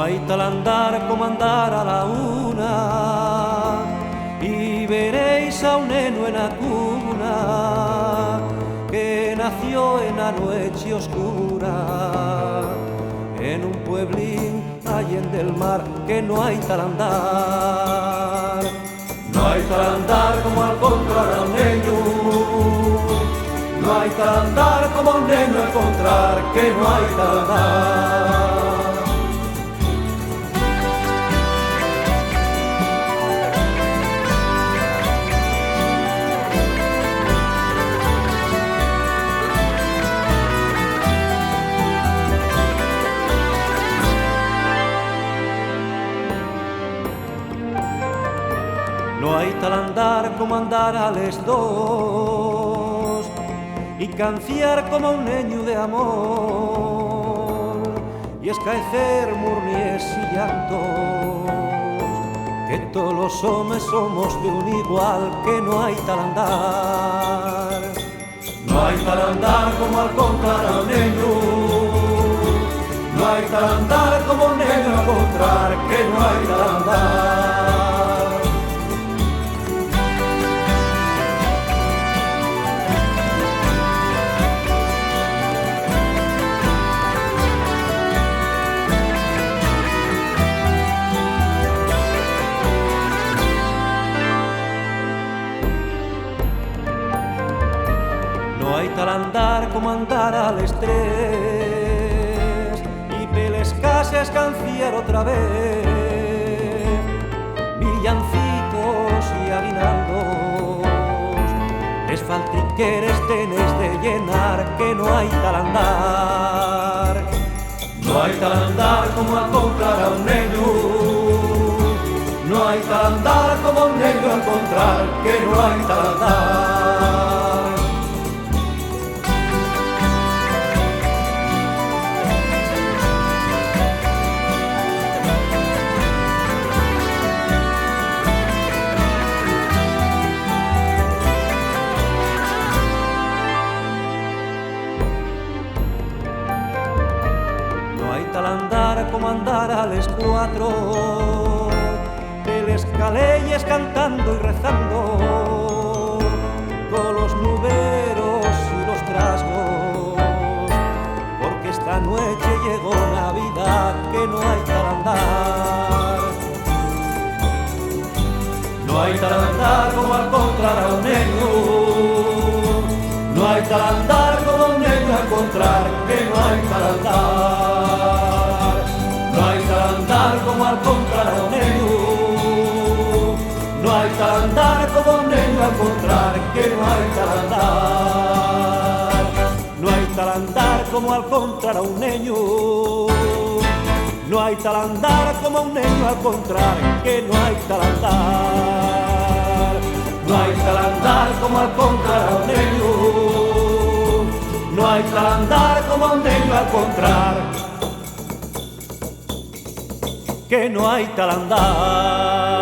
hay tal andar como andar a la una, y veréis a un neno en la cuna que nació en la noche oscura, en un pueblín allende del mar, que no hay tal andar. No hay tal andar como al encontrar a un niño, no hay tal andar como un niño encontrar, que no hay tal andar. No hay tal andar como andar a les dos y canciar como un niño de amor y escaecer murnies y llantos, que todos los hombres somos de un igual, que no hay tal andar. No hay tal andar como al encontrar a un niño, no hay tal andar como un niño encontrar, que no hay tal andar. No hay tal andar como andar al estrés y peles casas canciar otra vez, villancicos y aguinaldos, les faltriqueres tenéis de llenar, que no hay tal andar. No hay tal andar como al comprar a un niño, no hay tal andar como un niño encontrar, que no hay tal andar. Tal andar como andar a les cuatro, de les caleyes cantando y rezando, con los nuberos y los trasgos, porque esta noche llegó Navidad, que no hay tal andar. No hay tal andar como al encontrar a un niño, no hay tal andar como un niño a encontrar, que no hay tal andar. No hay tal andar como al encontrar a un niño, no hay tal andar como un niño a encontrar, que no hay tal andar. No hay tal andar como al encontrar a un niño, no hay tal andar como un niño a encontrar, que no hay tal andar. No hay tal andar como al encontrar a un niño, no hay tal andar como un niño a encontrar, que no hay tal andar.